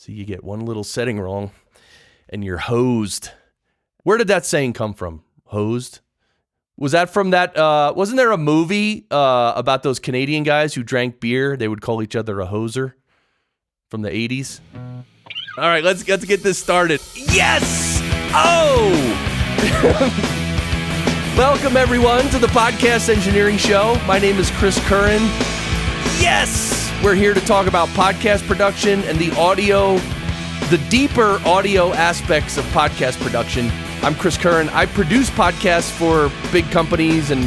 So you get one little setting wrong and you're hosed. Where did that saying come from? Hosed? Was that from that, wasn't there a movie about those Canadian guys who drank beer? They would call each other a hoser from the 80s. All right, let's get this started. Yes! Oh! Welcome, everyone, to the Podcast Engineering Show. My name is Chris Curran. Yes! We're here to talk about podcast production and the deeper audio aspects of podcast production. I'm Chris Curran. I produce podcasts for big companies and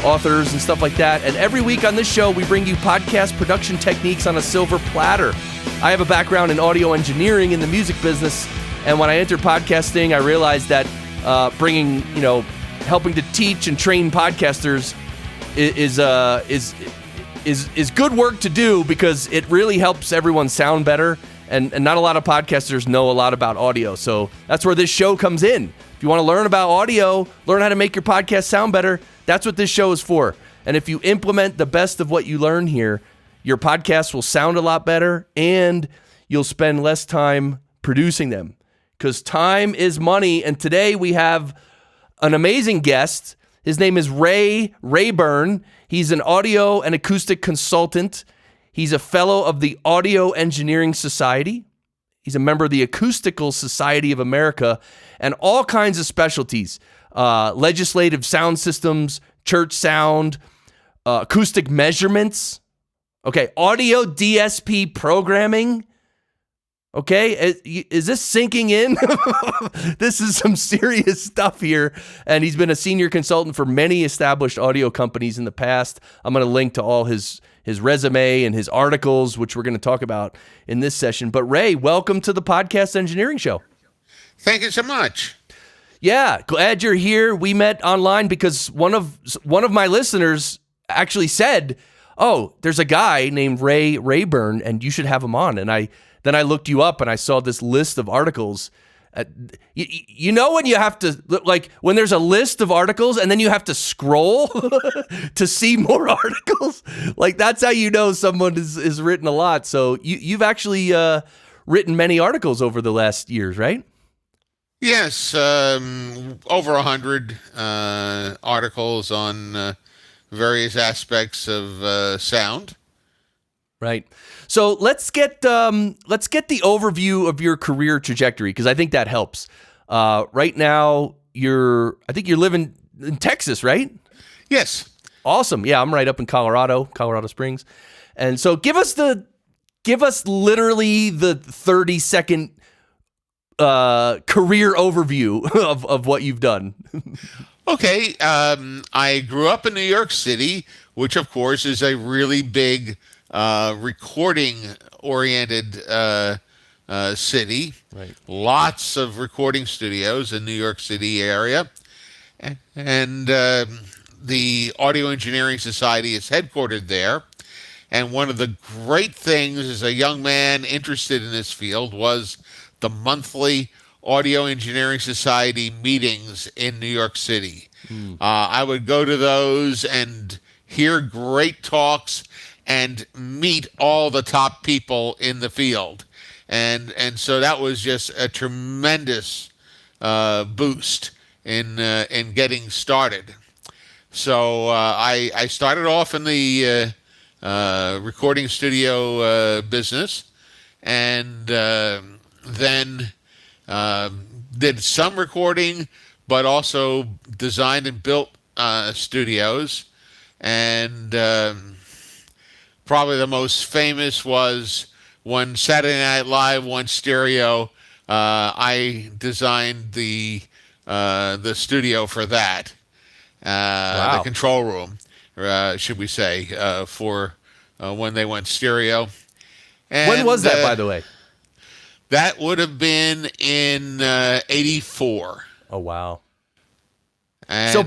authors and stuff like that. And every week on this show, we bring you podcast production techniques on a silver platter. I have a background in audio engineering in the music business. And when I entered podcasting, I realized that helping to teach and train podcasters is good work to do because it really helps everyone sound better. And not a lot of podcasters know a lot about audio. So that's where this show comes in. If you want to learn about audio, learn how to make your podcast sound better, that's what this show is for. And if you implement the best of what you learn here, your podcast will sound a lot better and you'll spend less time producing them because time is money. And today we have an amazing guest. His name is Rayburn. He's an audio and acoustic consultant. He's a fellow of the Audio Engineering Society. He's a member of the Acoustical Society of America and all kinds of specialties, legislative sound systems, church sound, acoustic measurements, audio DSP programming. Okay, is this sinking in? This is some serious stuff here. And he's been a senior consultant for many established audio companies in the past. I'm going to link to all his resume and his articles, which we're going to talk about in this session. But Ray, welcome to the Podcast Engineering Show. Thank you so much. Yeah, glad you're here. We met online because one of my listeners actually said, "Oh, there's a guy named Rayburn, and you should have him on." And then I looked you up, and I saw this list of articles. You know when you have to, like, when there's a list of articles and then you have to scroll to see more articles? Like, that's how you know someone has written a lot. So you've actually written many articles over the last years, right? Yes, over 100 articles on various aspects of sound. Right. So let's get the overview of your career trajectory because I think that helps. Right now, I think you're living in Texas, right? Yes. Awesome. Yeah, I'm right up in Colorado Springs, and so give us literally the 30-second career overview of what you've done. Okay. I grew up in New York City, which of course is a really big recording-oriented city. Right. Lots of recording studios in New York City area. And the Audio Engineering Society is headquartered there. And one of the great things as a young man interested in this field was the monthly Audio Engineering Society meetings in New York City. I would go to those and hear great talks and meet all the top people in the field. And so that was just a tremendous boost in getting started. So I started off in the recording studio business and then did some recording, but also designed and built studios. And probably the most famous was when Saturday Night Live went stereo. I designed the studio for that, Wow. the control room, should we say, for when they went stereo. And, when was that, by the way? That would have been in 84. Oh, wow. And, so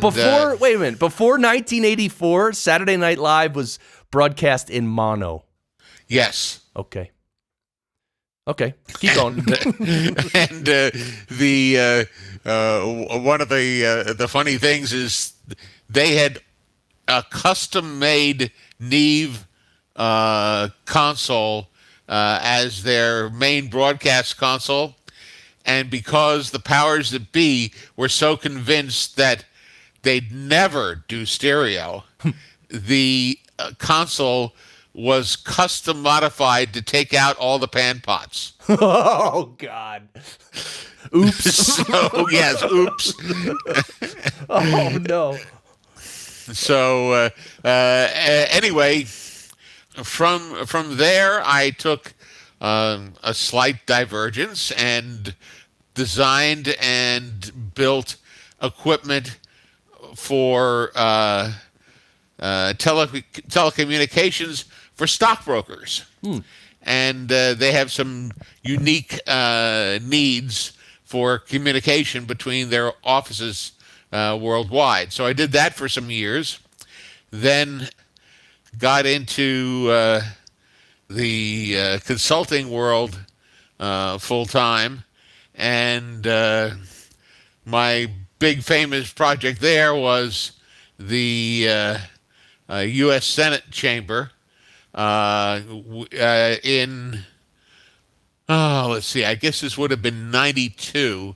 wait a minute, before 1984, Saturday Night Live was broadcast in mono. Yes. Okay, keep going. And one of the funny things is they had a custom-made Neve console as their main broadcast console. And because the powers that be were so convinced that they'd never do stereo, the console was custom modified to take out all the pan pots. Oh, God. Oops. So, yes, oops. Oh, no. So, anyway, from there, I took a slight divergence and designed and built equipment for telecommunications for stockbrokers. And they have some unique needs for communication between their offices worldwide. So I did that for some years, then got into the consulting world full time, and my big famous project there was the U.S. Senate chamber in, let's see, I guess this would have been 92,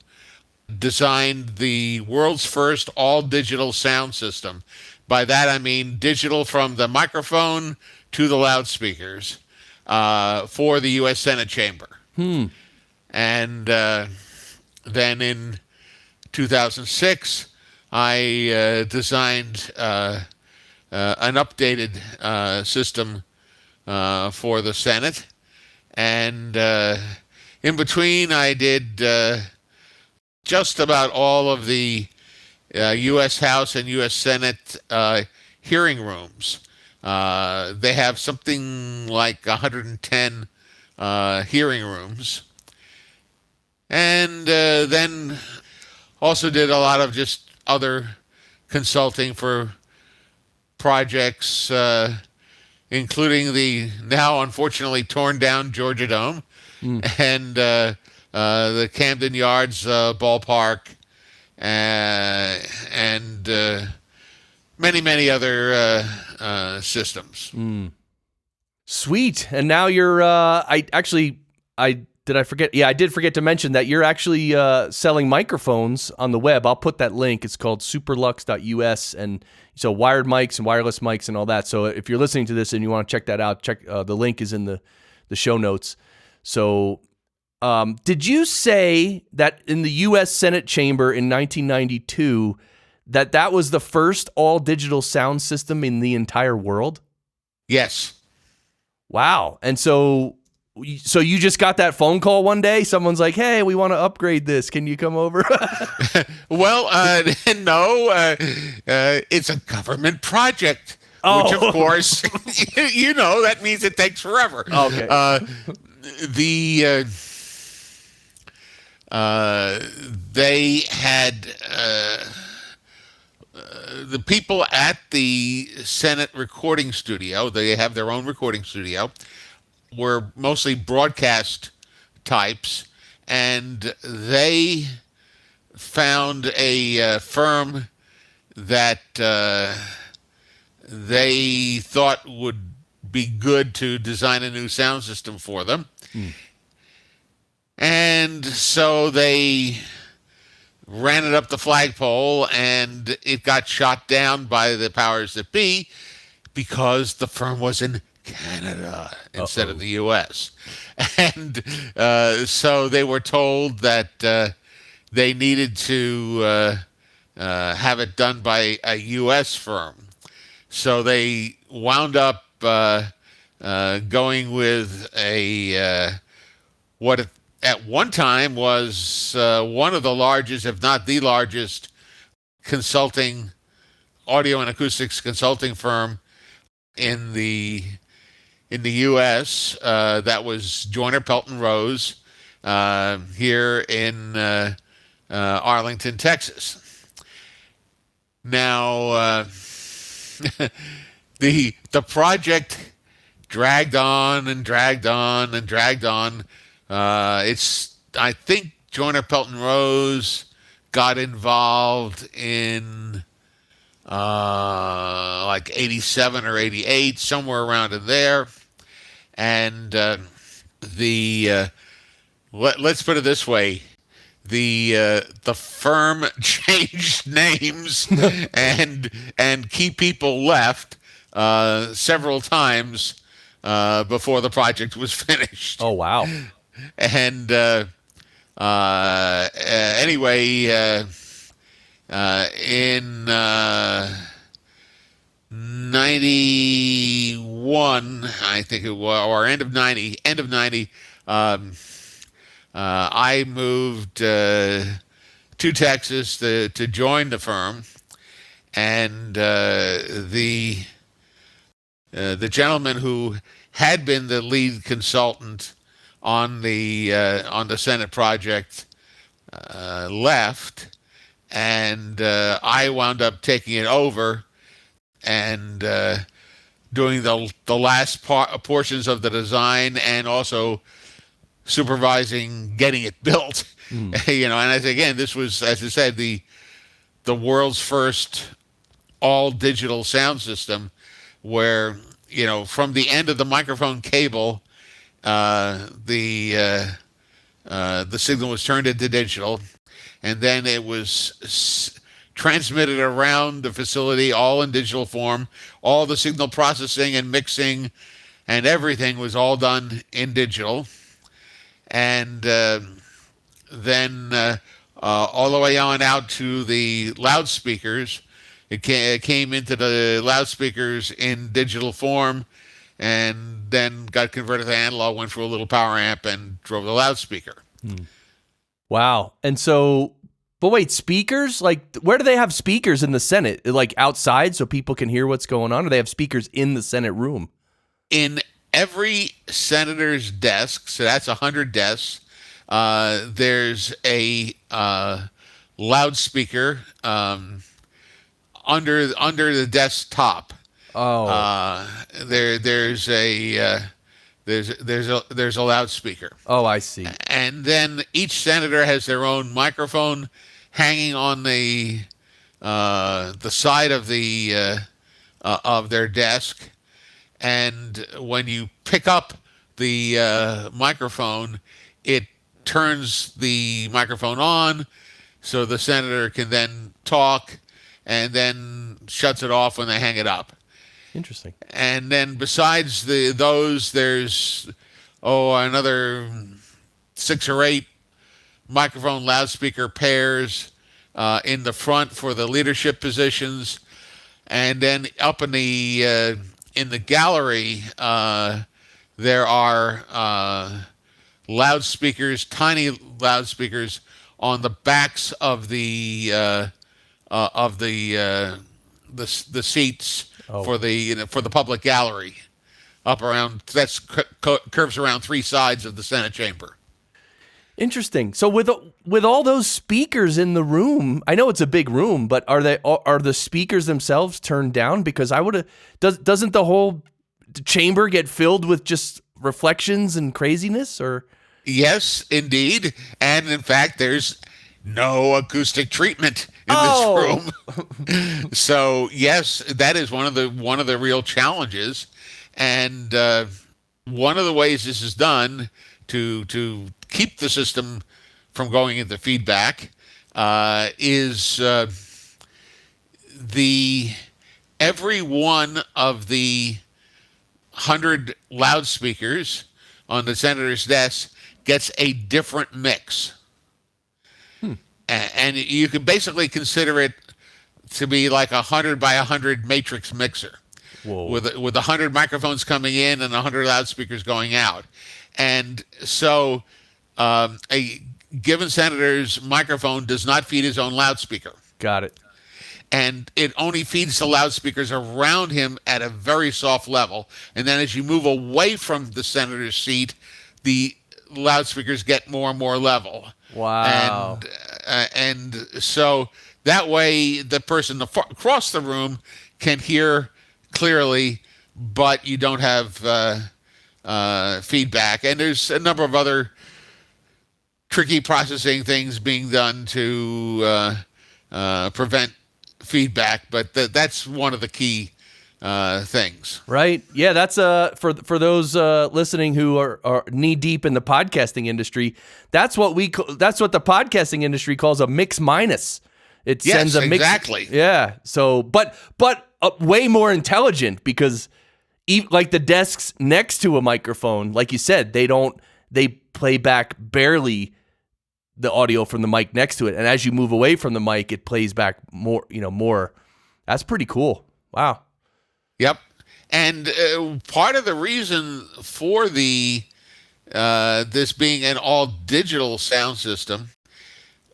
designed the world's first all-digital sound system. By that I mean digital from the microphone to the loudspeakers for the U.S. Senate chamber. And then in 2006, I designed an updated system for the Senate. And in between, I did just about all of the U.S. House and U.S. Senate hearing rooms. They have something like 110 hearing rooms. And then also did a lot of just other consulting for projects, including the now unfortunately torn down Georgia Dome and the Camden Yards ballpark, and many other systems. Sweet. And now you're, I forget? Yeah, I did forget to mention that you're actually selling microphones on the web. I'll put that link. It's called superlux.us, and so wired mics and wireless mics and all that. So if you're listening to this and you want to check that out, the link is in the show notes. So did you say that in the U.S. Senate chamber in 1992 that was the first all-digital sound system in the entire world? Yes. Wow. And so you just got that phone call one day? Someone's like, hey, we want to upgrade this. Can you come over? Well, no, it's a government project, which, of course, that means it takes forever. Okay. They had the people at the Senate recording studio, they have their own recording studio, were mostly broadcast types, and they found a firm that they thought would be good to design a new sound system for them. And so they ran it up the flagpole, and it got shot down by the powers that be because the firm was in Canada instead of the U.S. And so they were told that they needed to have it done by a U.S. firm. So they wound up going with what at one time was one of the largest, if not the largest, audio and acoustics consulting firm in the U.S. That was Joyner Pelton Rose here in Arlington, Texas. Now, the project dragged on and dragged on and dragged on. I think Joyner Pelton Rose got involved in like 87 or 88, somewhere around in there. And the let's put it this way. The firm changed names and key people left several times before the project was finished. Oh, wow. And anyway, in 91, I think it was, or end of 90, I moved to Texas to join the firm, and the gentleman who had been the lead consultant on the Senate project left, and I wound up taking it over and doing the last portions of the design, and also supervising getting it built. And again, this was, as I said, the world's first all-digital sound system, where from the end of the microphone cable, the signal was turned into digital, and then it was transmitted around the facility, all in digital form. All the signal processing and mixing and everything was all done in digital. And then all the way on out to the loudspeakers. It came into the loudspeakers in digital form, and then got converted to analog, went through a little power amp, and drove the loudspeaker. Wow. And so, but wait, speakers? Like, where do they have speakers in the Senate? Like outside so people can hear what's going on? Or they have speakers in the Senate room? In every senator's desk, so that's 100 desks, there's a loudspeaker under the desktop. Oh. There's a loudspeaker. Oh, I see. And then each senator has their own microphone hanging on the side of their desk. And when you pick up the microphone, it turns the microphone on, so the senator can then talk, and then shuts it off when they hang it up. Interesting. And then besides those, there's another 6 or 8 microphone loudspeaker pairs in the front for the leadership positions, and then up in the gallery there are loudspeakers, tiny loudspeakers on the backs of the seats. Oh. For the public gallery, up around curves around 3 sides of the Senate chamber. Interesting. So with all those speakers in the room, I know it's a big room, but are the speakers themselves turned down? Because doesn't the whole chamber get filled with just reflections and craziness? Or yes, indeed, and in fact, there's no acoustic treatment in this room. So yes, that is one of the real challenges, and one of the ways this is done to keep the system from going into feedback is every one of the 100 loudspeakers on the senator's desk gets a different mix. And you can basically consider it to be like 100 by 100 matrix mixer. Whoa. with 100 microphones coming in and 100 loudspeakers going out. And so a given senator's microphone does not feed his own loudspeaker. Got it. And it only feeds the loudspeakers around him at a very soft level. And then as you move away from the senator's seat, the loudspeakers get more and more level. Wow. And so that way the person across the room can hear clearly, but you don't have feedback. And there's a number of other tricky processing things being done to prevent feedback, but that's one of the key things. Right. Yeah, that's for those listening who are knee deep in the podcasting industry. That's what the podcasting industry calls a mix minus. It sends a mix. Exactly. Yeah. So, but way more intelligent because like the desks next to a microphone, like you said, they play back barely the audio from the mic next to it, and as you move away from the mic, it plays back more. More. That's pretty cool. Wow. Yep. And part of the reason for the this being an all-digital sound system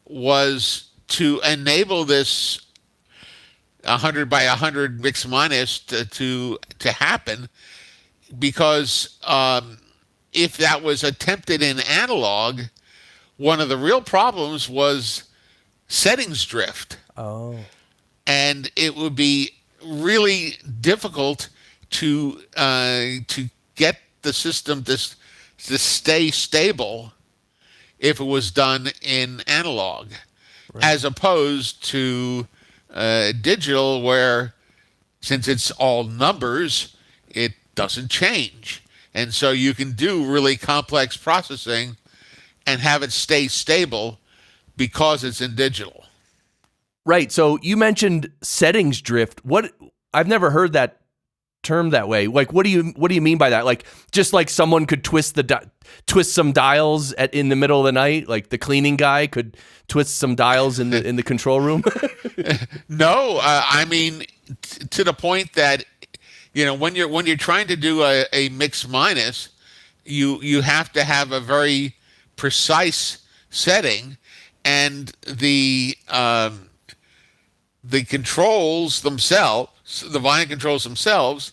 was to enable this 100 by 100 mix minus to happen, because if that was attempted in analog, one of the real problems was settings drift. Oh. And it would be really difficult to get the system to stay stable if it was done in analog, right, as opposed to digital, where since it's all numbers, it doesn't change. And so you can do really complex processing and have it stay stable because it's in digital. Right. So you mentioned settings drift. I've never heard that term that way. Like, what do you mean by that? Like, just like someone could twist some dials in the middle of the night, like the cleaning guy could twist some dials in the control room. No, I mean to the point that when you're trying to do a mix minus, you have to have a very precise setting, and the controls themselves, the volume controls themselves,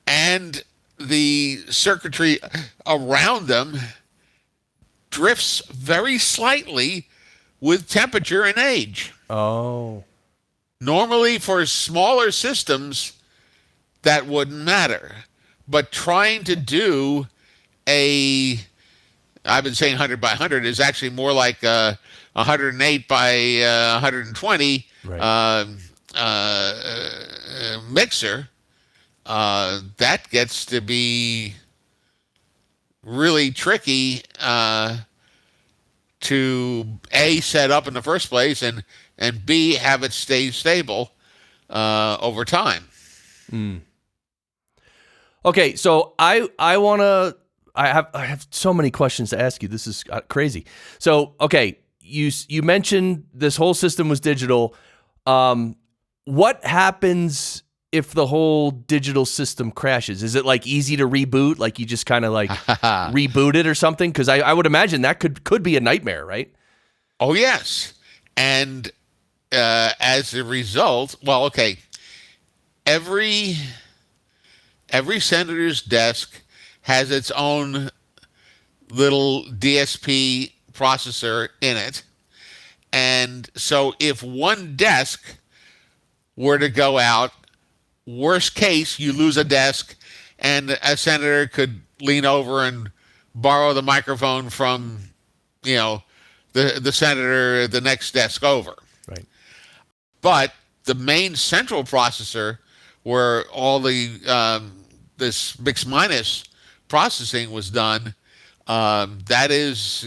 and the circuitry around them drifts very slightly with temperature and age. Oh. Normally, for smaller systems, that wouldn't matter. But trying to do I've been saying 100 by 100 is actually more like 108 by 120 right, mixer. That gets to be really tricky to A, set up in the first place, and B, have it stay stable over time. Mm. Okay, so I have so many questions to ask you. This is crazy. So, okay, you mentioned this whole system was digital. What happens if the whole digital system crashes? Is it like easy to reboot? Like you just kind of like reboot it or something? Because I would imagine that could be a nightmare, right? Oh, yes. And as a result, well, okay, every senator's desk has its own little DSP processor in it. And so if one desk were to go out, worst case, you lose a desk, and a senator could lean over and borrow the microphone from, the senator the next desk over. Right. But the main central processor, where all the this mix minus processing was done, that's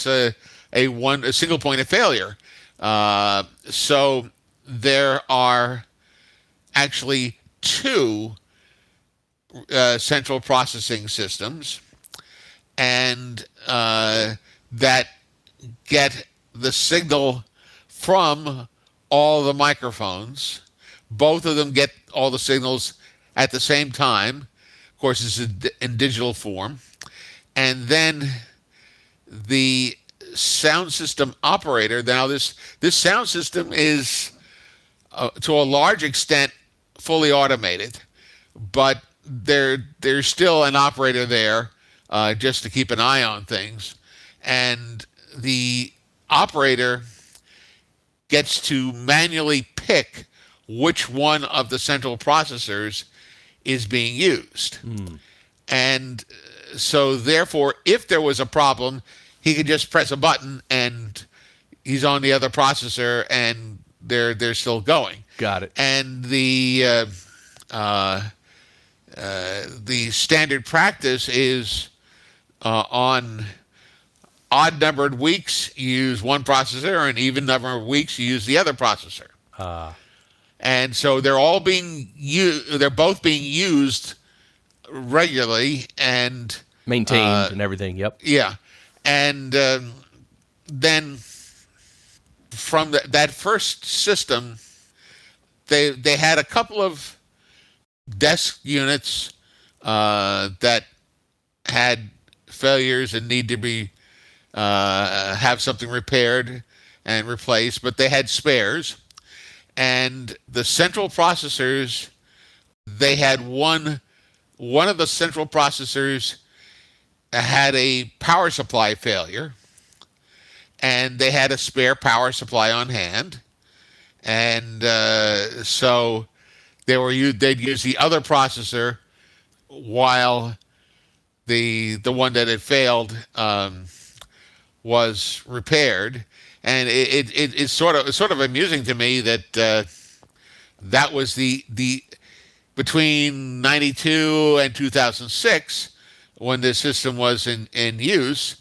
a single point of failure. So there are actually two central processing systems, and that get the signal from all the microphones. Both of them get all the signals at the same time. Of course, it's in digital form. And then the sound system operator, now this sound system is to a large extent fully automated, but there's still an operator there just to keep an eye on things. And the operator gets to manually pick which one of the central processors is being used. And so therefore, if there was a problem, he could just press a button and he's on the other processor and they're still going. Got it. And the the standard practice is on odd numbered weeks you use one processor, and even number of weeks you use the other processor. And so they're all being they're both being used regularly and Maintained and everything. Yep. yeah. And then from that first system, they had a couple of desk units that had failures and need to be have something repaired and replaced, but they had spares. And the central processors, they had one of the central processors had a power supply failure, and they had a spare power supply on hand. And so they'd use the other processor while the one that had failed was repaired. And it's sort of amusing to me that that was the between 92 and 2006, when this system was in use,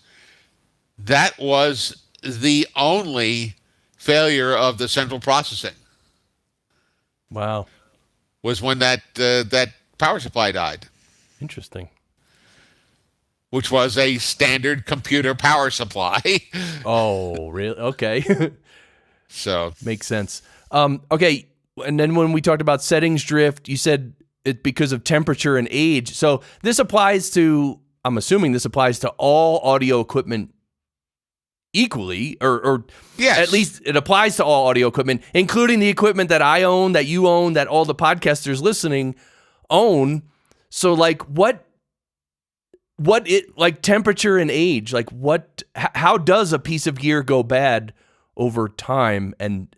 that was the only failure of the central processing. Wow. Was when that power supply died. Interesting. Which was a standard computer power supply. Oh, really? Okay. So makes sense. Okay, and then when we talked about settings drift, you said it because of temperature and age. So this applies to, I'm assuming this applies to all audio equipment equally, or yes. At least it applies to all audio equipment, including the equipment that I own, that you own, that all the podcasters listening own. So like what it, like temperature and age, like how does a piece of gear go bad over time, and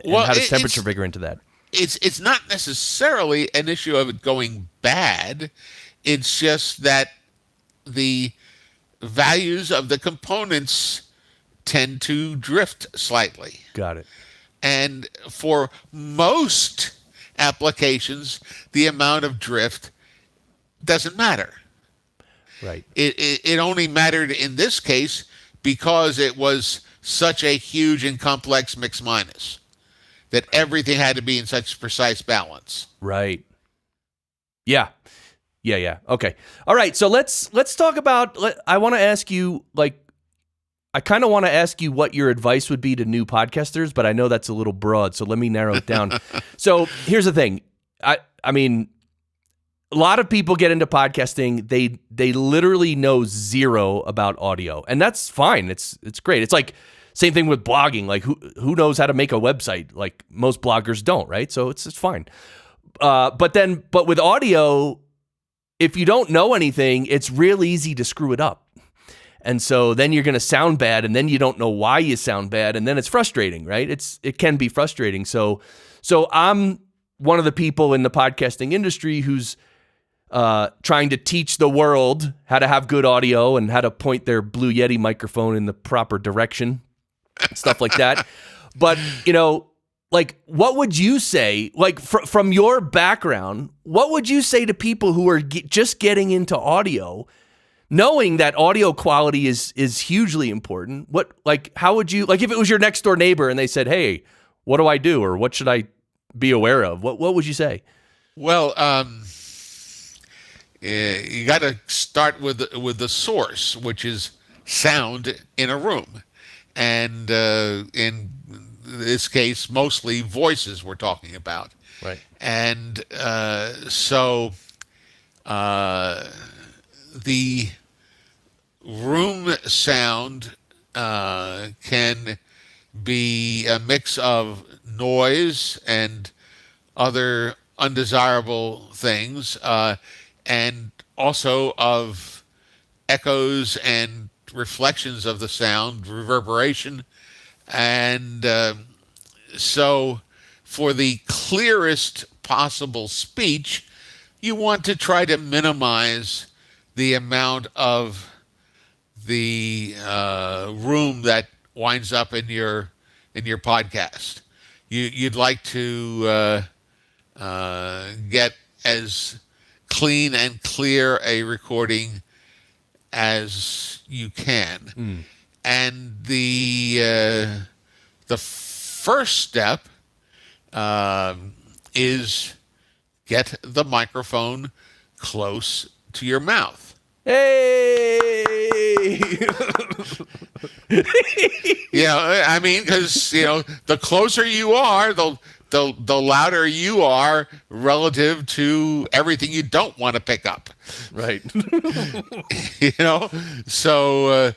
how does temperature figure into that? It's not necessarily an issue of it going bad. It's just that the values of the components tend to drift slightly. Got it. And for most applications, the amount of drift doesn't matter. Right. It only mattered in this case because it was such a huge and complex mix minus that everything had to be in such precise balance. Right. Yeah. Okay. All right. So let's talk about. I want to ask you, I kind of want to ask you what your advice would be to new podcasters, but I know that's a little broad. So let me narrow it down. So here's the thing. I mean, a lot of people get into podcasting. They literally know zero about audio, and that's fine. It's great. It's like same thing with blogging. Like who knows how to make a website? Like most bloggers don't, right? So it's fine. But with audio, if you don't know anything, it's real easy to screw it up. And so then you're going to sound bad, and then you don't know why you sound bad, and then it's frustrating, right? It can be frustrating. So I'm one of the people in the podcasting industry who's trying to teach the world how to have good audio and how to point their Blue Yeti microphone in the proper direction, stuff like that. But, what would you say, from your background, what would you say to people who are just getting into audio, knowing that audio quality is hugely important? How would you, if it was your next door neighbor and they said, hey, what do I do? Or what should I be aware of? What would you say? Well, you got to start with the source, which is sound in a room. And in this case, mostly voices we're talking about. Right. And so the room sound can be a mix of noise and other undesirable things, and also of echoes and reflections of the sound, reverberation. And so for the clearest possible speech, you want to try to minimize the amount of the room that winds up in your podcast. You'd like to get as clean and clear a recording as you can. And the first step is get the microphone close to your mouth. Hey! Yeah, I mean, because the closer you are, the louder you are relative to everything you don't want to pick up. Right. So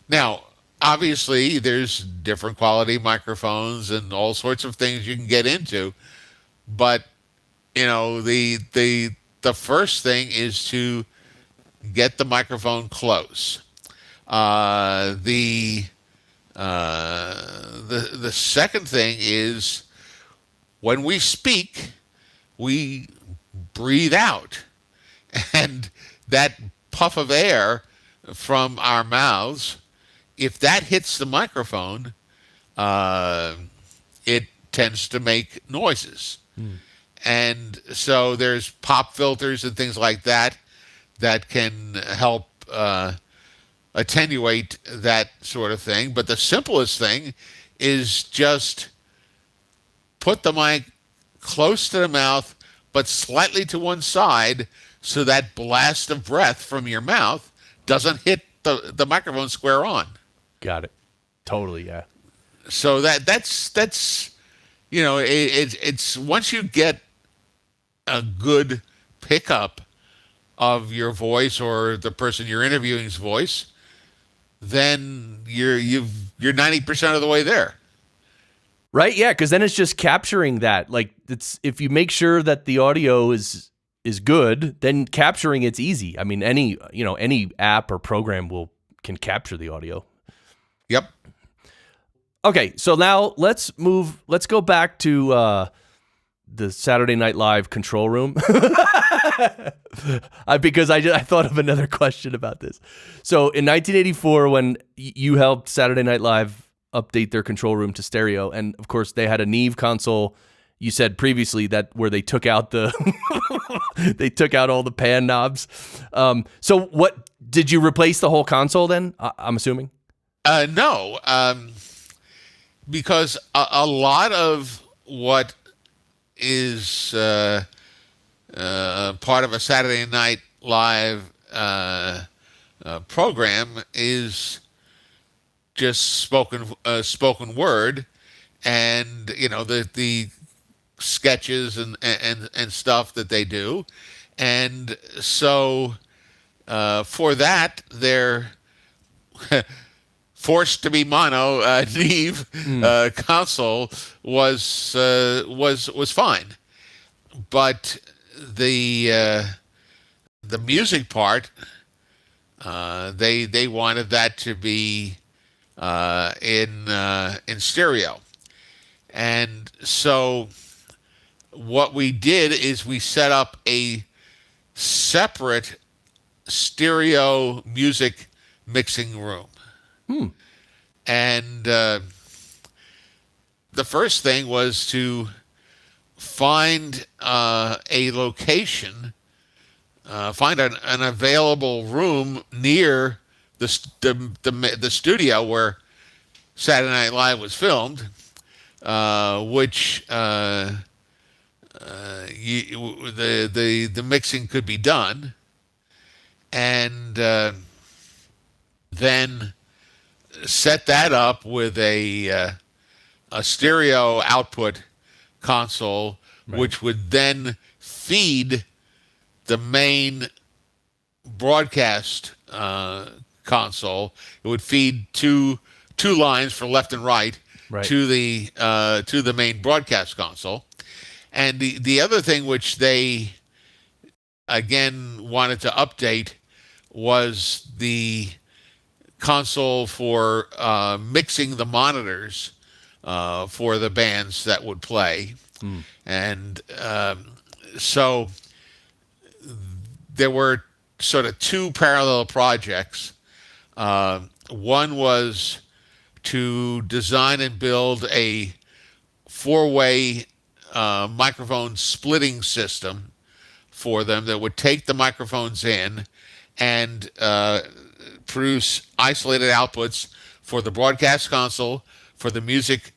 now obviously there's different quality microphones and all sorts of things you can get into, but the first thing is to get the microphone close. The second thing is when we speak, we breathe out, and that puff of air from our mouths, if that hits the microphone, it tends to make noises. And so there's pop filters and things like that can help attenuate that sort of thing. But the simplest thing is just put the mic close to the mouth, but slightly to one side, so that blast of breath from your mouth doesn't hit the microphone square on. Got it. Totally, yeah. So that's it's once you get a good pickup of your voice or the person you're interviewing's voice, then you're 90% of the way there. Right, yeah, because then it's just capturing that. Like, it's if you make sure that the audio is good, then capturing it's easy. I mean, any app or program can capture the audio. Yep. Okay, so now let's go back to the Saturday Night Live control room. Because I thought of another question about this. So in 1984, when you helped Saturday Night Live update their control room to stereo, and of course they had a Neve console. You said previously that where they took out all the pan knobs. So what did you replace the whole console then? I'm assuming. No, because a lot of what is part of a Saturday Night Live program is just spoken word, and the sketches and stuff that they do, and so for that they're forced to be mono. Neve console was fine, but the music part, they wanted that to be in stereo, and so what we did is we set up a separate stereo music mixing room. And the first thing was to find a location, find an available room near the studio where Saturday Night Live was filmed, which the mixing could be done, and then set that up with a stereo output console, right, which would then feed the main broadcast console. It would feed two lines for left and right, right, to the main broadcast console. And the other thing which they again wanted to update was the console for mixing the monitors for the bands that would play. And so there were sort of two parallel projects. One was to design and build a four-way microphone splitting system for them that would take the microphones in and produce isolated outputs for the broadcast console, for the music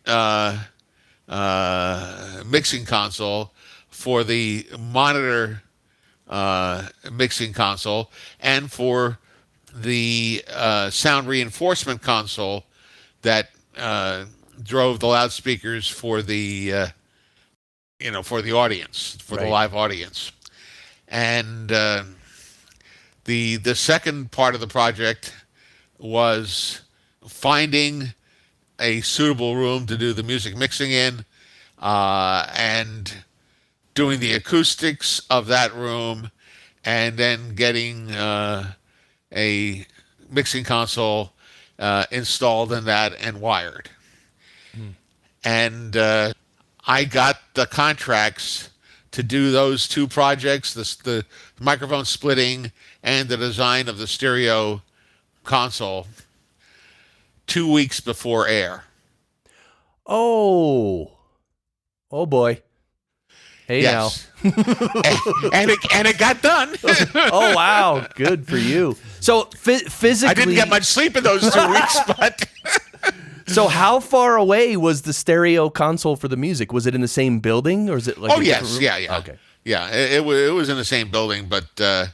mixing console, for the monitor mixing console, and for the sound reinforcement console that drove the loudspeakers for the for the audience, for the live audience. And the second part of the project was finding a suitable room to do the music mixing in, and doing the acoustics of that room, and then getting a mixing console installed in that and wired. And I got the contracts to do those two projects, the microphone splitting and the design of the stereo console, 2 weeks before air. Oh boy. Hey, yes. Now. and it got done. Oh, wow. Good for you. So physically, I didn't get much sleep in those 2 weeks, but. So how far away was the stereo console for the music? Was it in the same building, or is it like? Oh, yes. Yeah. Okay. Yeah, it was in the same building, but the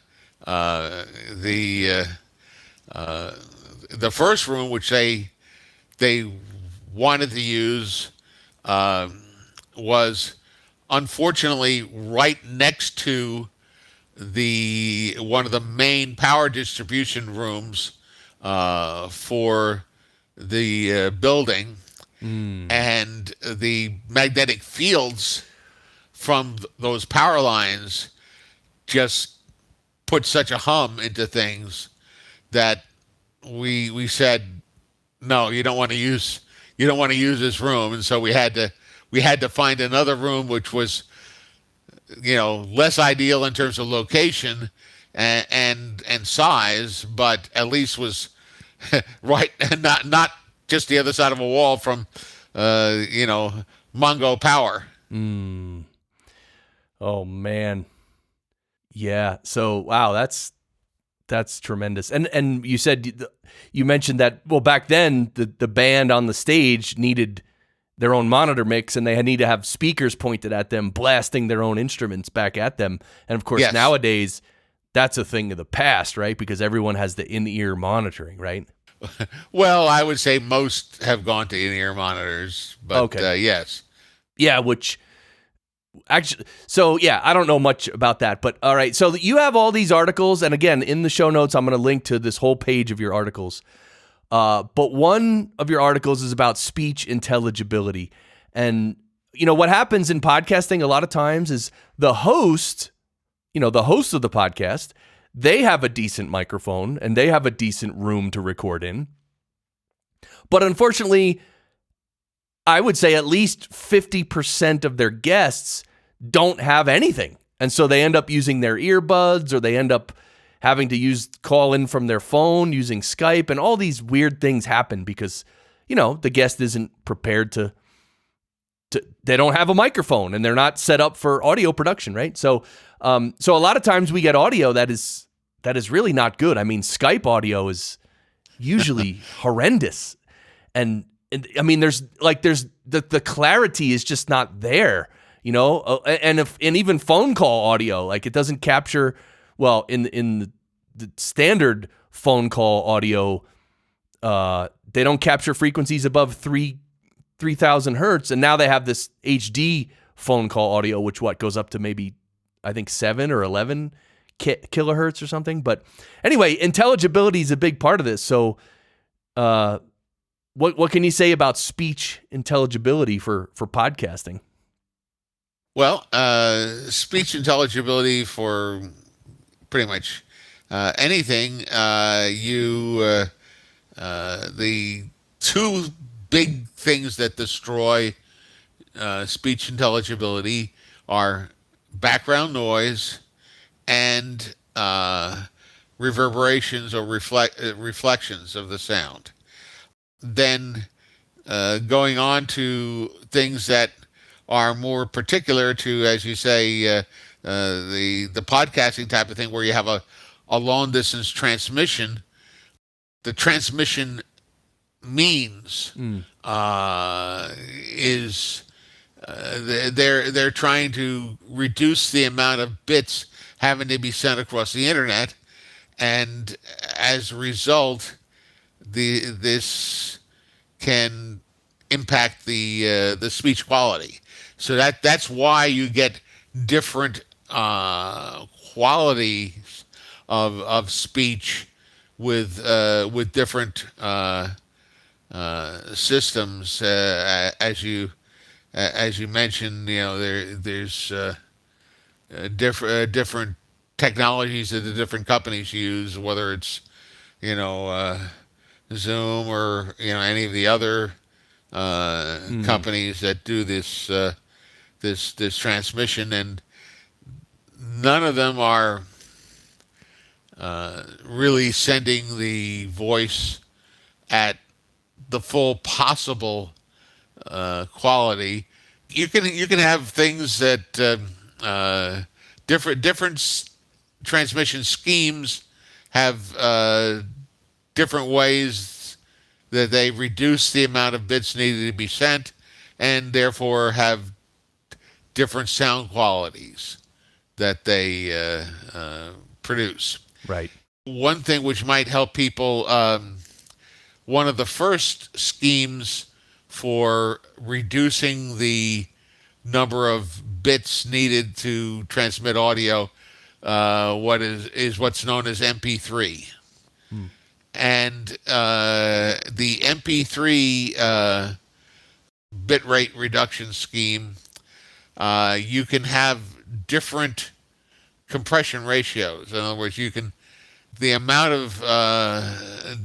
first room, which they wanted to use, was unfortunately right next to one of the main power distribution rooms for the building, and the magnetic fields from those power lines just put such a hum into things that we said, no, you don't want to use this room. And so we had to find another room which was less ideal in terms of location and size, but at least was right, and not just the other side of a wall from Mongo Power. Oh man. Yeah. So wow, that's tremendous. And you mentioned that, well, back then the band on the stage needed their own monitor mix, and they need to have speakers pointed at them, blasting their own instruments back at them. And of course, nowadays that's a thing of the past, right? Because everyone has the in-ear monitoring, right? Well, I would say most have gone to in-ear monitors, but yes. Yeah, which actually, so yeah, I don't know much about that, but all right. So you have all these articles, and again, in the show notes, I'm going to link to this whole page of your articles. But one of your articles is about speech intelligibility. And, what happens in podcasting a lot of times is the host of the podcast, they have a decent microphone and they have a decent room to record in. But unfortunately, I would say at least 50% of their guests don't have anything. And so they end up using their earbuds, or they end up having to call in from their phone using Skype, and all these weird things happen because, the guest isn't prepared to they don't have a microphone and they're not set up for audio production, right? So a lot of times we get audio that is really not good. I mean, Skype audio is usually horrendous. And I mean, there's the clarity is just not there, and even phone call audio, like it doesn't capture well in the standard phone call audio. They don't capture frequencies above 3,000 hertz, and now they have this HD phone call audio, which goes up to maybe I think 7 or 11 kilohertz or something. But anyway, intelligibility is a big part of this. So, what can you say about speech intelligibility for podcasting? Well, speech intelligibility for pretty much anything. The two big things that destroy speech intelligibility are background noise and reverberations or reflections of the sound. Then going on to things that are more particular to, as you say, the podcasting type of thing, where you have a long distance transmission. The transmission means is they're trying to reduce the amount of bits having to be sent across the internet, and as a result, this can impact the speech quality. So that's why you get different qualities of speech with different systems. As you mentioned, there's different technologies that the different companies use, whether it's Zoom or any of the other companies that do this transmission, and none of them are really sending the voice at the full possible quality. You can have things that different transmission schemes have different ways that they reduce the amount of bits needed to be sent, and therefore have different sound qualities that they produce. Right. One thing which might help people, one of the first schemes for reducing the number of bits needed to transmit audio, what's known as MP3. And the MP3 bitrate reduction scheme, you can have different compression ratios. In other words, the amount of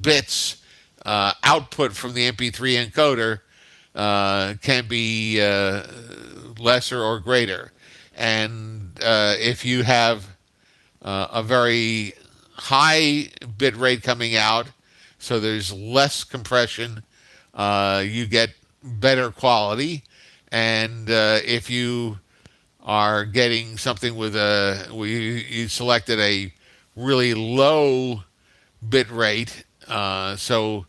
bits output from the MP3 encoder can be lesser or greater. And if you have a very high bit rate coming out, so there's less compression, you get better quality. And if you are getting something with you selected a really low bit rate, so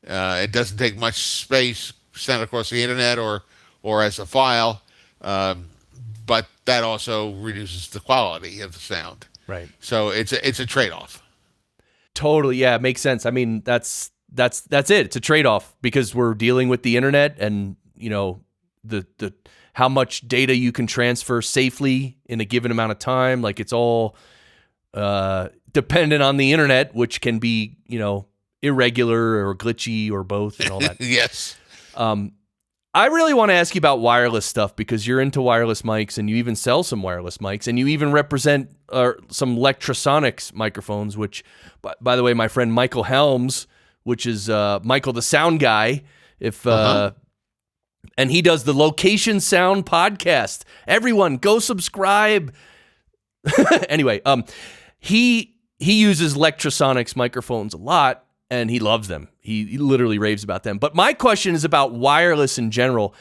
it doesn't take much space sent across the internet or as a file, but that also reduces the quality of the sound. Right. So it's a trade-off. Totally. Yeah, it makes sense. I mean, that's it. It's a trade-off because we're dealing with the internet, and the how much data you can transfer safely in a given amount of time. Like, it's all dependent on the internet, which can be, irregular or glitchy or both and all that. Yes. I really want to ask you about wireless stuff because you're into wireless mics, and you even sell some wireless mics, and you even represent some Lectrosonics microphones, which, by the way, my friend Michael Helms, which is Michael the Sound Guy, and he does the Location Sound podcast. Everyone, go subscribe. Anyway, he uses Lectrosonics microphones a lot, and he loves them. He literally raves about them. But my question is about wireless in general.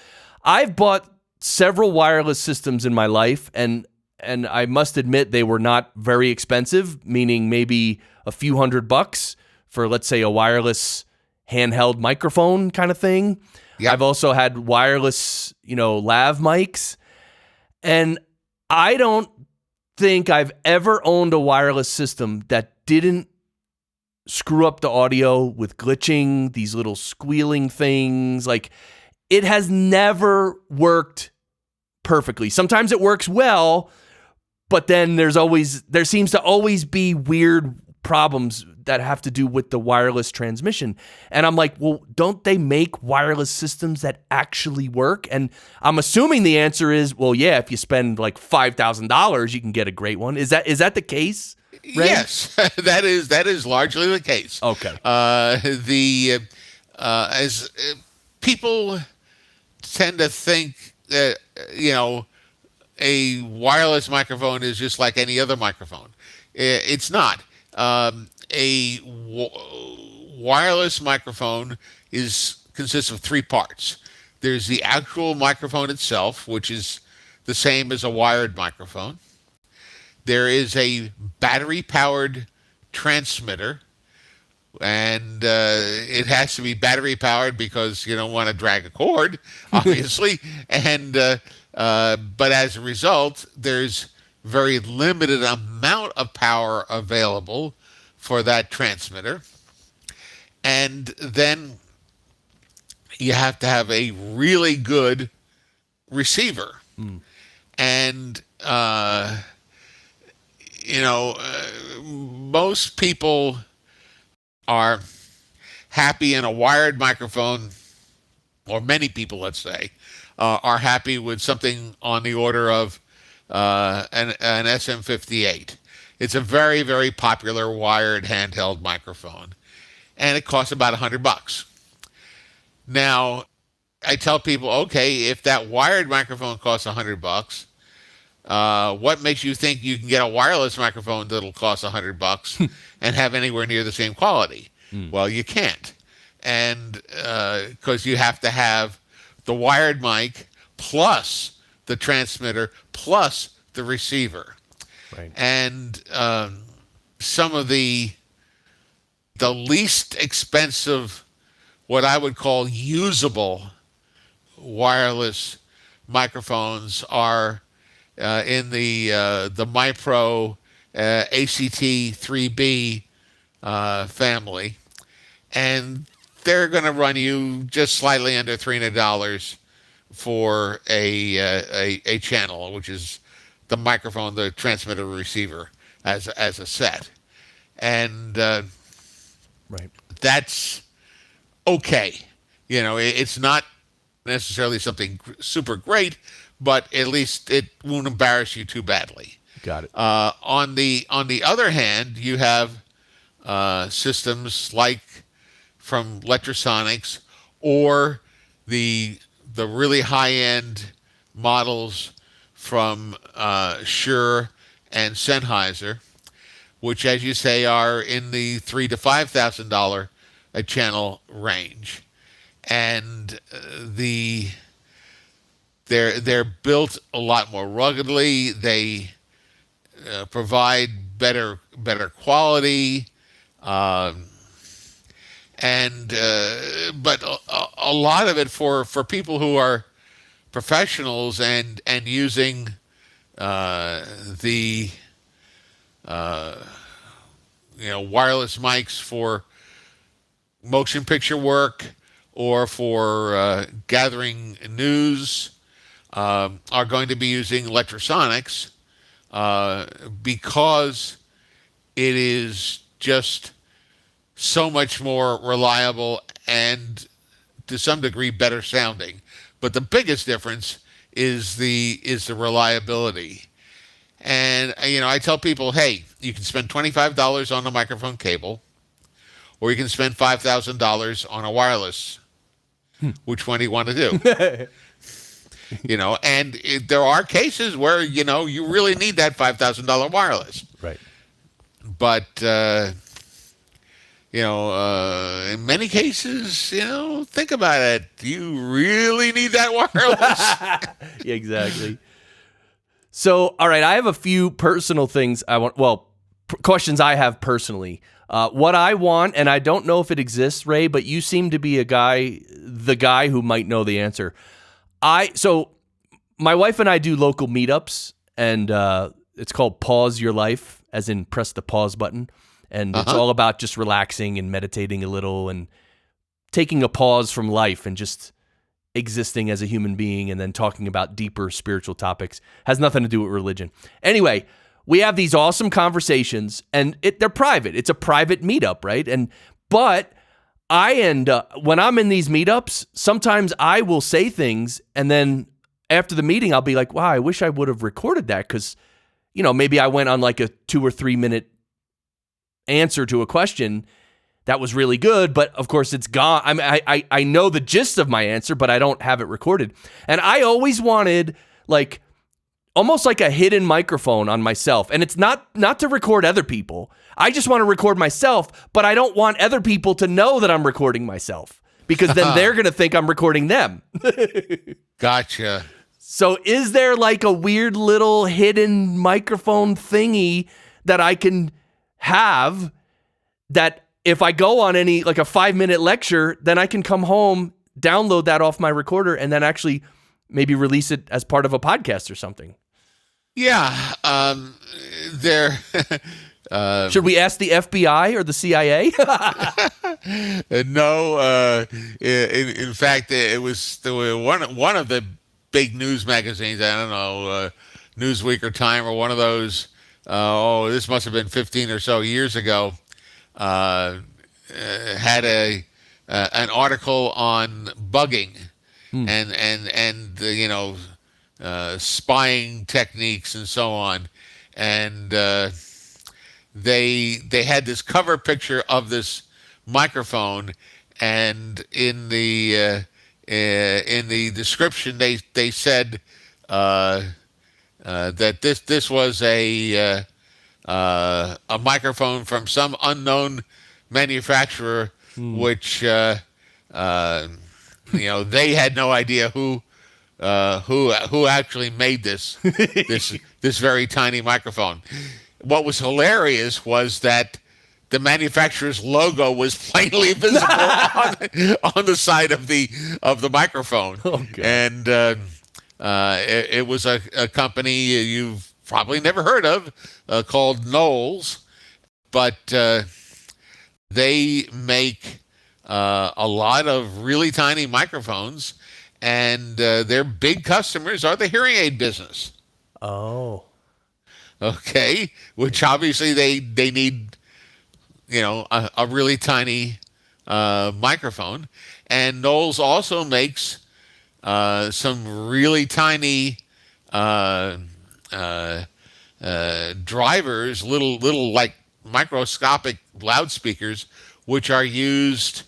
I've bought several wireless systems in my life, and I must admit they were not very expensive, meaning maybe a few $100 for, let's say, a wireless handheld microphone kind of thing. Yep. I've also had wireless, lav mics, and I don't think I've ever owned a wireless system that didn't screw up the audio with glitching, these little squealing things. Like, it has never worked perfectly. Sometimes it works well, but then there seems to always be weird problems that have to do with the wireless transmission. And I'm like, well, don't they make wireless systems that actually work? And I'm assuming the answer is, well, yeah, if you spend like $5,000, you can get a great one. Is that the case, Ray? Yes, that is largely the case. Okay. As people tend to think that a wireless microphone is just like any other microphone. It's not. A wireless microphone consists of three parts. There's the actual microphone itself, which is the same as a wired microphone. There is a battery-powered transmitter, and it has to be battery-powered because you don't want to drag a cord, obviously. And but as a result, there's very limited amount of power available for that transmitter. And then you have to have a really good receiver. And, most people are happy in a wired microphone, or many people, let's say, are happy with something on the order of an SM58. It's a very, very popular wired handheld microphone, and it costs about $100. Now, I tell people, okay, if that wired microphone costs $100, what makes you think you can get a wireless microphone that'll cost $100 and have anywhere near the same quality? Well, you can't, and because you have to have the wired mic plus the transmitter plus the receiver. Right. And some of the least expensive, what I would call usable wireless microphones are in the MyPro ACT3B family, and they're going to run you just slightly under $300 for a channel, which is the microphone, the transmitter, receiver as a set, and right. That's okay. It's not necessarily something super great, but at least it won't embarrass you too badly. Got it. On the other hand, you have systems like from Lectrosonics or the really high-end models from Shure and Sennheiser, which, as you say, are in the $3,000 to $5,000 a channel range, and they're built a lot more ruggedly. They provide better quality, but a lot of it for people who are professionals and using the wireless mics for motion picture work or for gathering news, are going to be using Lectrosonics because it is just so much more reliable and to some degree better sounding. But the biggest difference is the reliability. And I tell people, hey, you can spend $25 on a microphone cable, or you can spend $5,000 on a wireless. Which one do you want to do? And there are cases where you really need that $5,000 wireless. Right. But in many cases, think about it. Do you really need that wireless? Exactly. So, all right, I have a few personal things I want. Well, questions I have personally. What I want, and I don't know if it exists, Ray, but you seem to be the guy who might know the answer. So my wife and I do local meetups, and it's called Pause Your Life, as in press the pause button. And it's all about just relaxing and meditating a little and taking a pause from life and just existing as a human being and then talking about deeper spiritual topics. Has nothing to do with religion. Anyway, we have these awesome conversations, and they're private. It's a private meetup, right? But I end up, when I'm in these meetups, sometimes I will say things, and then after the meeting, I'll be like, wow, I wish I would have recorded that because, maybe I went on like a 2 or 3 minute answer to a question that was really good, but of course it's gone. I know the gist of my answer, but I don't have it recorded. And I always wanted almost like a hidden microphone on myself. And it's not to record other people. I just want to record myself, but I don't want other people to know that I'm recording myself because then they're going to think I'm recording them. Gotcha. So is there like a weird little hidden microphone thingy that I can have that if I go on any, like a 5-minute lecture, then I can come home, download that off my recorder, and then actually maybe release it as part of a podcast or something? Yeah. There. Should we ask the FBI or the CIA? No. In fact, it was one of the big news magazines. I don't know, Newsweek or Time or one of those. This must have been 15 or so years ago. Had an article on bugging and spying techniques and so on, and they had this cover picture of this microphone, and in the description they said that this was a microphone from some unknown manufacturer, which they had no idea who actually made this very tiny microphone. What was hilarious was that the manufacturer's logo was plainly visible on the side of the microphone. Okay. And it was a company you've probably never heard of, called Knowles, but they make a lot of really tiny microphones, and their big customers are the hearing aid business. Oh. Okay, which obviously they need, a really tiny microphone, and Knowles also makes some really tiny drivers, little like microscopic loudspeakers, which are used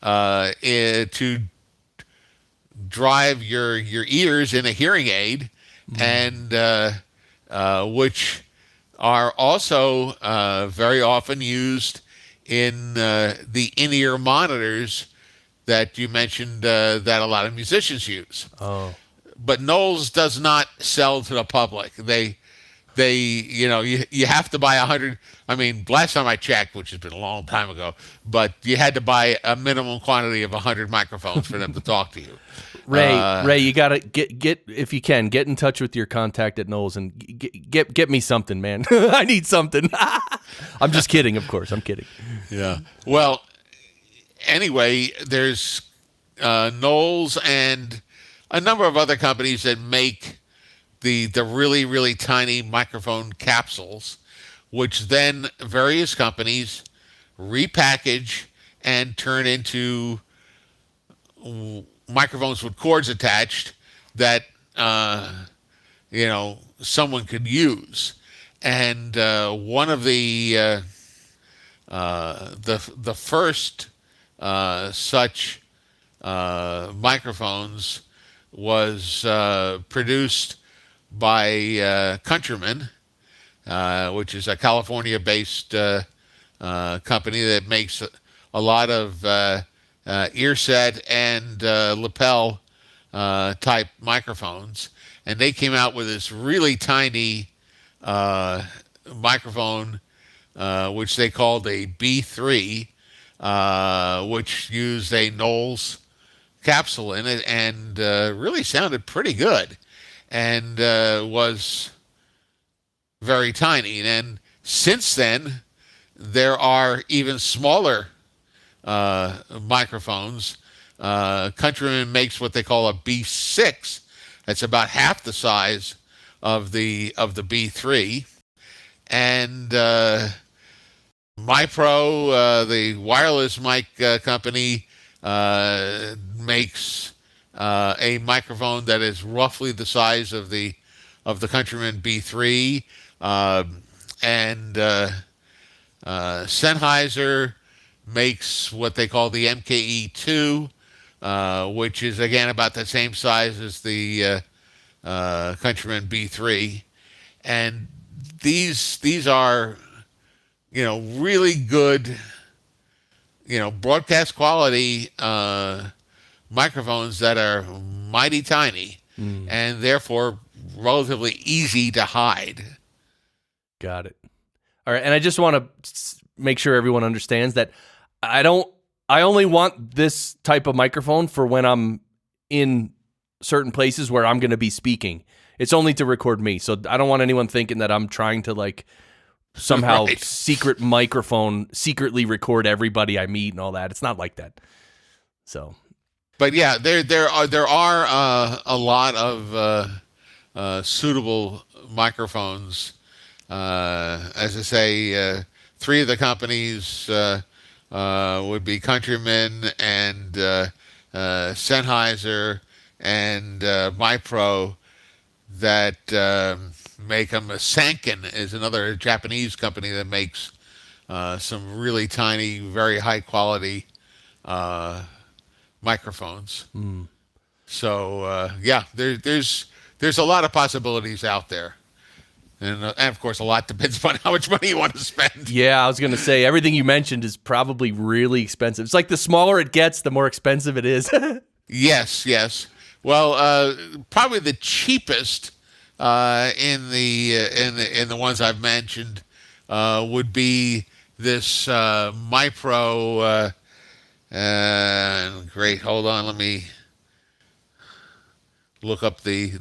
to drive your ears in a hearing aid, and which are also very often used in the in-ear monitors that you mentioned that a lot of musicians use. Oh. But Knowles does not sell to the public. You have to buy 100. I mean, last time I checked, which has been a long time ago, but you had to buy a minimum quantity of 100 microphones for them to talk to you. Ray, you gotta get if you can get in touch with your contact at Knowles and get me something, man. I need something. I'm just kidding, of course. I'm kidding. Yeah. Well, anyway, there's Knowles and a number of other companies that make the really, really tiny microphone capsules, which then various companies repackage and turn into microphones with cords attached that someone could use. And one of the first such microphones was produced by Countryman, which is a California-based company that makes a lot of ear set and lapel type microphones. And they came out with this really tiny microphone, which they called a B3, which used a Knowles capsule in it, and really sounded pretty good, and was very tiny. And since then, there are even smaller microphones. Countryman makes what they call a B6. That's about half the size of the B3. And MyPro, the wireless mic company, makes a microphone that is roughly the size of the Countryman B3, and Sennheiser makes what they call the MKE2, which is again about the same size as the Countryman B3, and these are really good broadcast quality microphones that are mighty tiny and therefore relatively easy to hide. Got it. All right, and I just want to make sure everyone understands that I only want this type of microphone for when I'm in certain places where I'm going to be speaking. It's only to record me. So I don't want anyone thinking that I'm trying to like somehow secret microphone, secretly record everybody I meet and all that. It's not like that. So, but yeah, there are a lot of suitable microphones. As I say, three of the companies would be Countryman and Sennheiser and MyPro that make them. Sanken is another Japanese company that makes some really tiny, very high quality microphones. So yeah, there's a lot of possibilities out there. And of course, a lot depends upon how much money you want to spend. Yeah, I was going to say, everything you mentioned is probably really expensive. It's like the smaller it gets, the more expensive it is. Yes. Well, probably the cheapest in the ones I've mentioned would be this MyPro. Great, hold on, let me look up the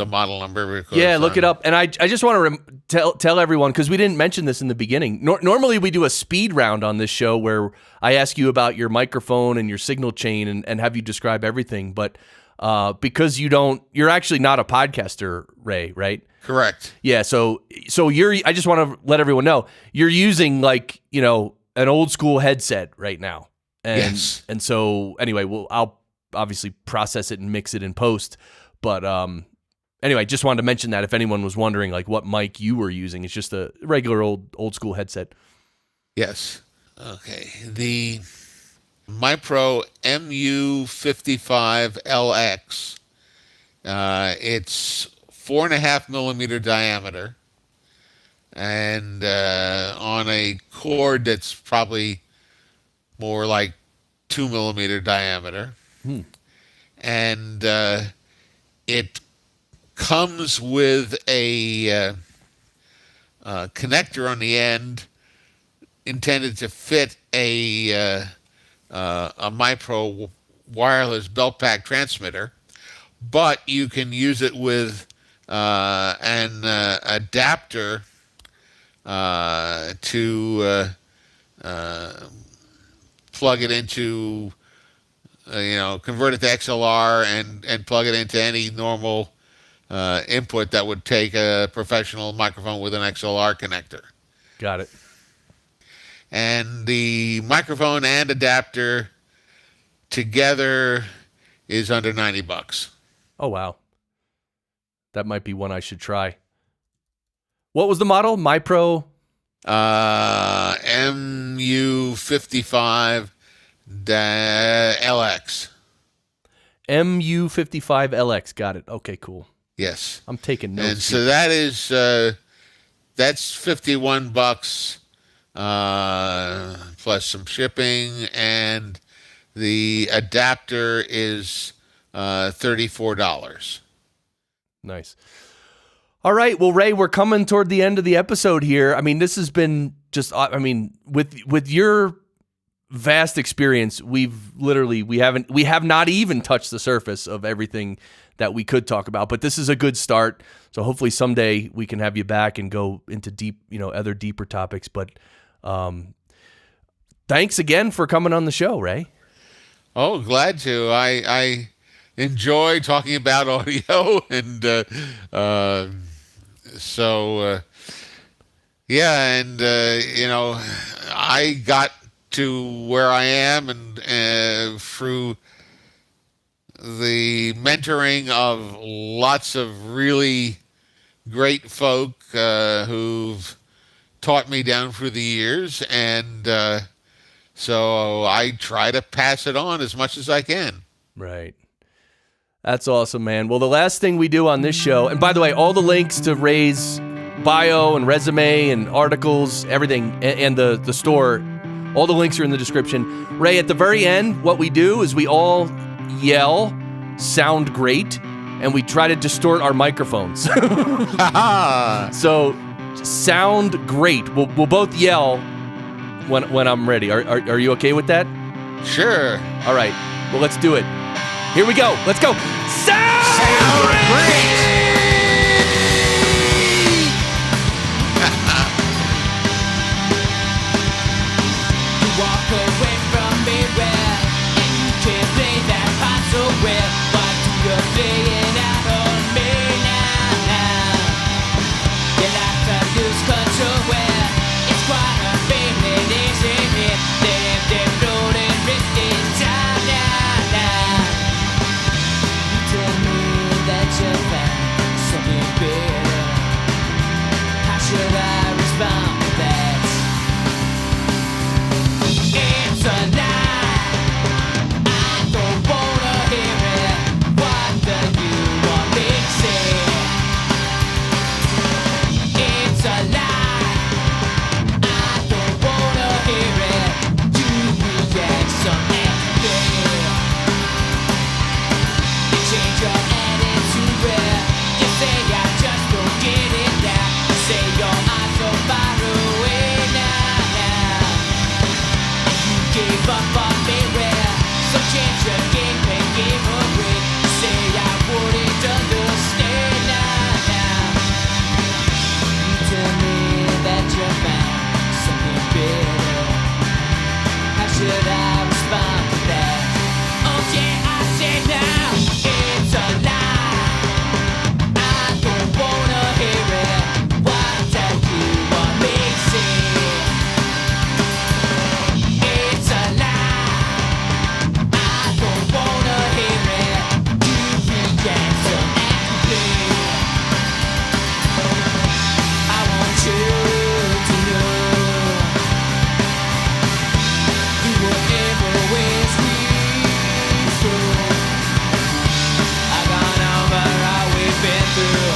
model number. Because, yeah, look it up. And I just want to tell everyone, because we didn't mention this in the beginning. Normally we do a speed round on this show where I ask you about your microphone and your signal chain and have you describe everything. But because you're actually not a podcaster, Ray, right? Correct. Yeah. So I just want to let everyone know you're using an old school headset right now. And, yes. And so anyway, I'll obviously process it and mix it in post. But anyway, just wanted to mention that if anyone was wondering like what mic you were using, it's just a regular old school headset. Yes. Okay. The MyPro MU55LX. It's 4.5 millimeter diameter, and on a cord that's probably more like 2 millimeter diameter. And it comes with a connector on the end intended to fit a MyPro wireless belt pack transmitter, but you can use it with an adapter to plug it into, convert it to XLR and plug it into any normal input that would take a professional microphone with an XLR connector. Got it. And the microphone and adapter together is under $90. Oh, wow. That might be one I should try. What was the model? MyPro? MU55 LX. MU55LX. Got it. Okay, cool. Yes. I'm taking notes. And so that is that's $51 plus some shipping, and the adapter is $34. Nice. All right. Well, Ray, we're coming toward the end of the episode here. I mean, this has been just, with your vast experience, we have not even touched the surface of everything that we could talk about, but this is a good start. So hopefully someday we can have you back and go into deep, other deeper topics. But thanks again for coming on the show, Ray. Oh, glad to. I enjoy talking about audio, and I got to where I am and through the mentoring of lots of really great folk who've taught me down through the years, and so I try to pass it on as much as I can. Right. That's awesome, man. Well, the last thing we do on this show, and by the way, all the links to Ray's bio and resume and articles, everything, and the store All the links are in the description. Ray, at the very end, what we do is we all yell, sound great, and we try to distort our microphones. So, sound great. We'll both yell when I'm ready. Are you okay with that? Sure. All right. Well, let's do it. Here we go. Let's go. Sound great! Walk away from me where you can't play that part so well. But you're playing out on me now. You're like to lose control where it's quite a feeling, isn't it? They're floating, drifting down now. You tell me that you found something better. How should I respond to that? It's a lie. I don't wanna hear it. What do you want me to say? It's a lie. I don't wanna hear it. You react some everything. You change your attitude where you say I just don't get it now. You say your eyes so far away now. Give up on me where so change your game and give a break. Say I wouldn't understand now. You tell me that you found something better. How should I respond to that? Oh yeah, I say now it's a lie. I don't wanna hear it. What do you want me to say? It's a lie. I don't wanna hear it. You react so angry. I want you to know you will never waste me through. I've gone over all we've been through.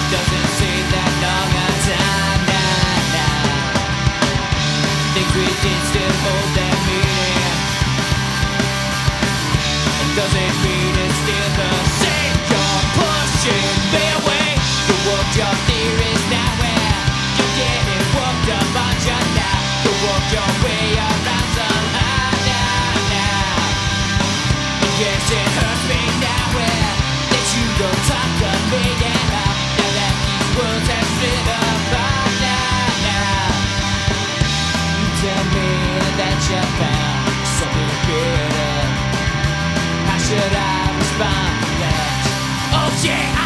Doesn't seem that long a time now. Things we did still hold their meaning. It doesn't mean it's still the same. You're pushing me away. You work your theories now where you're getting worked up on you now. You work your way around somehow now. Yes, it hurts me now where that you don't talk to me now. Now that these worlds have split apart now. You tell me that you found something better. How should I respond to that? Oh yeah!